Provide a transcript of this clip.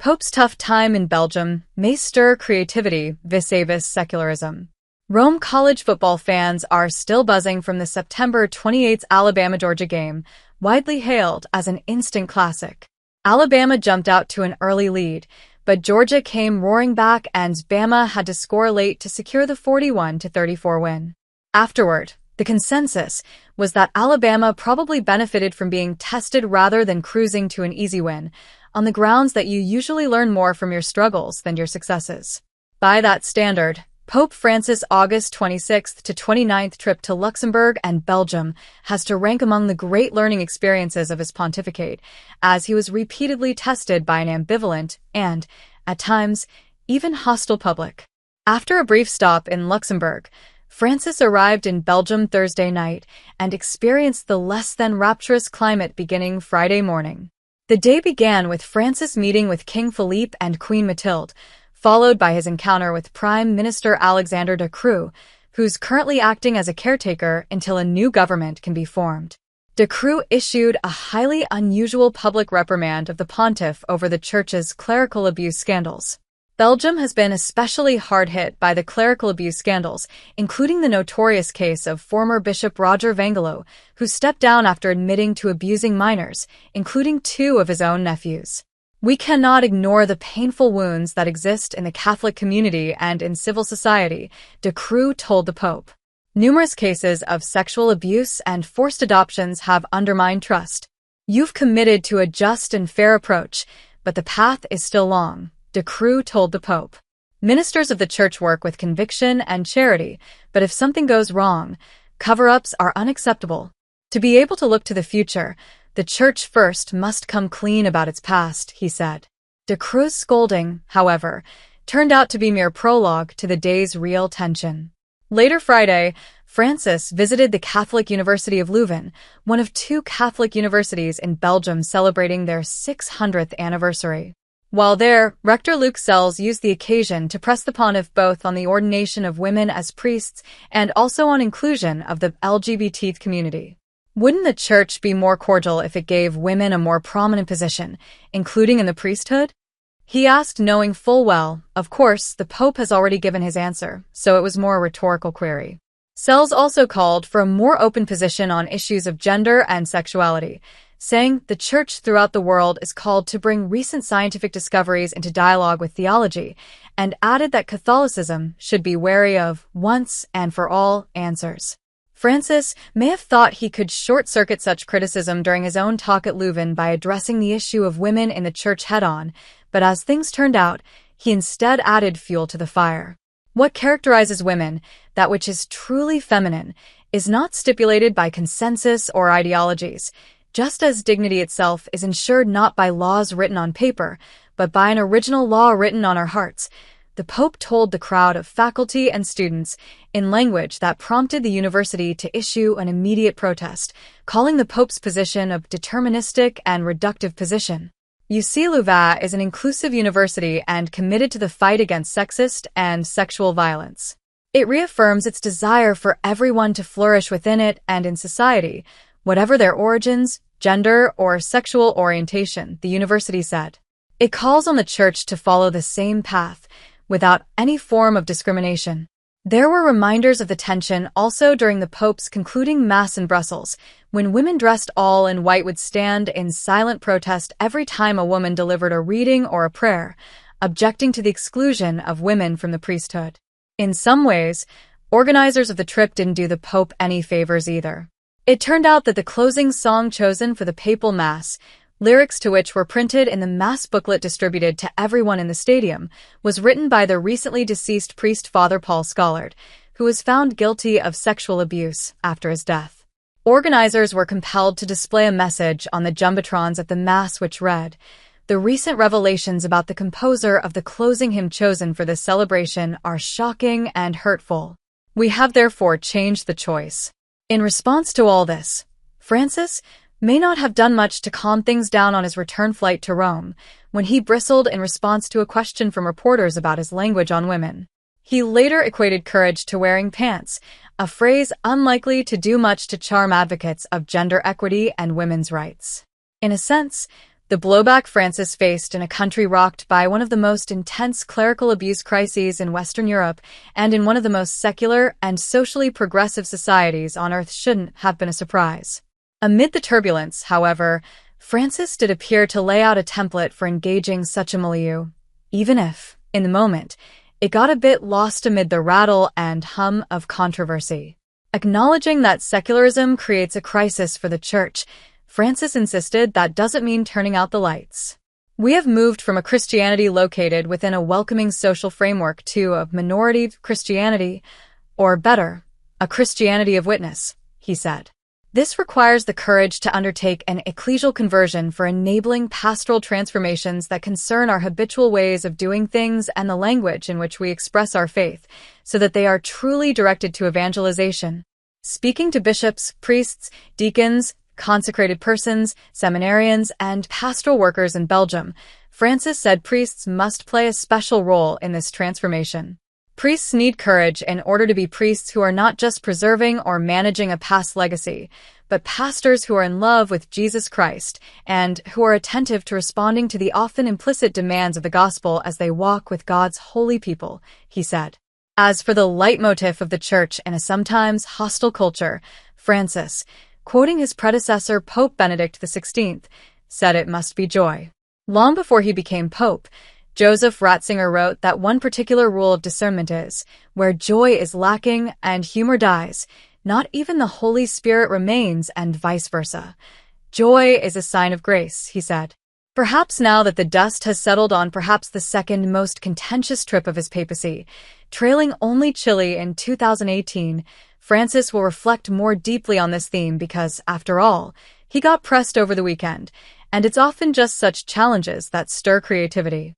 Pope's tough time in Belgium may stir creativity vis-a-vis secularism. Rome college football fans are still buzzing from the September 28 Alabama-Georgia game, widely hailed as an instant classic. Alabama jumped out to an early lead, but Georgia came roaring back and Bama had to score late to secure the 41-34 win. Afterward, the consensus was that Alabama probably benefited from being tested rather than cruising to an easy win, on the grounds that you usually learn more from your struggles than your successes. By that standard, Pope Francis' August 26 to 29 trip to Luxembourg and Belgium has to rank among the great learning experiences of his pontificate, as he was repeatedly tested by an ambivalent and, at times, even hostile public. After a brief stop in Luxembourg, Francis arrived in Belgium Thursday night and experienced the less-than-rapturous climate beginning Friday morning. The day began with Francis meeting with King Philippe and Queen Mathilde, followed by his encounter with Prime Minister Alexander de Croo, who's currently acting as a caretaker until a new government can be formed. De Croo issued a highly unusual public reprimand of the pontiff over the church's clerical abuse scandals. Belgium has been especially hard hit by the clerical abuse scandals, including the notorious case of former Bishop Roger Vangelo, who stepped down after admitting to abusing minors, including 2 of his own nephews. We cannot ignore the painful wounds that exist in the Catholic community and in civil society, de Croo told the Pope. Numerous cases of sexual abuse and forced adoptions have undermined trust. You've committed to a just and fair approach, but the path is still long, de Croo told the Pope. Ministers of the Church work with conviction and charity, but if something goes wrong, cover-ups are unacceptable. To be able to look to the future, the Church first must come clean about its past, he said. De Croo's scolding, however, turned out to be mere prologue to the day's real tension. Later Friday, Francis visited the Catholic University of Leuven, one of 2 Catholic universities in Belgium celebrating their 600th anniversary. While there, Rector Luc Sells used the occasion to press the pontiff both on the ordination of women as priests and also on inclusion of the LGBT community. Wouldn't the Church be more cordial if it gave women a more prominent position, including in the priesthood? He asked, knowing full well, of course, the Pope has already given his answer, so it was more a rhetorical query. Sells also called for a more open position on issues of gender and sexuality, saying the Church throughout the world is called to bring recent scientific discoveries into dialogue with theology, and added that Catholicism should be wary of once-and-for-all answers. Francis may have thought he could short-circuit such criticism during his own talk at Leuven by addressing the issue of women in the Church head-on, but as things turned out, he instead added fuel to the fire. What characterizes women, that which is truly feminine, is not stipulated by consensus or ideologies, just as dignity itself is ensured not by laws written on paper, but by an original law written on our hearts, the Pope told the crowd of faculty and students in language that prompted the university to issue an immediate protest, calling the Pope's position a deterministic and reductive position. UC Leuven is an inclusive university and committed to the fight against sexist and sexual violence. It reaffirms its desire for everyone to flourish within it and in society, whatever their origins, gender, or sexual orientation, the university said. It calls on the Church to follow the same path, without any form of discrimination. There were reminders of the tension also during the Pope's concluding Mass in Brussels, when women dressed all in white would stand in silent protest every time a woman delivered a reading or a prayer, objecting to the exclusion of women from the priesthood. In some ways, organizers of the trip didn't do the Pope any favors either. It turned out that the closing song chosen for the papal Mass, lyrics to which were printed in the Mass booklet distributed to everyone in the stadium, was written by the recently deceased priest Father Paul Scollard, who was found guilty of sexual abuse after his death. Organizers were compelled to display a message on the jumbotrons at the Mass which read, "The recent revelations about the composer of the closing hymn chosen for this celebration are shocking and hurtful. We have therefore changed the choice." In response to all this, Francis may not have done much to calm things down on his return flight to Rome, when he bristled in response to a question from reporters about his language on women. He later equated courage to wearing pants, a phrase unlikely to do much to charm advocates of gender equity and women's rights. In a sense, The blowback Francis faced in a country rocked by one of the most intense clerical abuse crises in Western Europe and in one of the most secular and socially progressive societies on earth shouldn't have been a surprise. Amid the turbulence, however, Francis did appear to lay out a template for engaging such a milieu, even if, in the moment, it got a bit lost amid the rattle and hum of controversy. Acknowledging that secularism creates a crisis for the Church, Francis insisted that doesn't mean turning out the lights. We have moved from a Christianity located within a welcoming social framework to a minority Christianity, or better, a Christianity of witness, he said. This requires the courage to undertake an ecclesial conversion for enabling pastoral transformations that concern our habitual ways of doing things and the language in which we express our faith, so that they are truly directed to evangelization. Speaking to bishops, priests, deacons, consecrated persons, seminarians, and pastoral workers in Belgium, Francis said priests must play a special role in this transformation. Priests need courage in order to be priests who are not just preserving or managing a past legacy, but pastors who are in love with Jesus Christ and who are attentive to responding to the often implicit demands of the gospel as they walk with God's holy people, he said. As for the leitmotif of the Church in a sometimes hostile culture, Francis, quoting his predecessor Pope Benedict XVI, said it must be joy. Long before he became Pope, Joseph Ratzinger wrote that one particular rule of discernment is, where joy is lacking and humor dies, not even the Holy Spirit remains and vice versa. Joy is a sign of grace, he said. Perhaps now that the dust has settled on perhaps the second most contentious trip of his papacy, trailing only Chile in 2018, Francis will reflect more deeply on this theme because, after all, he got pressed over the weekend, and it's often just such challenges that stir creativity.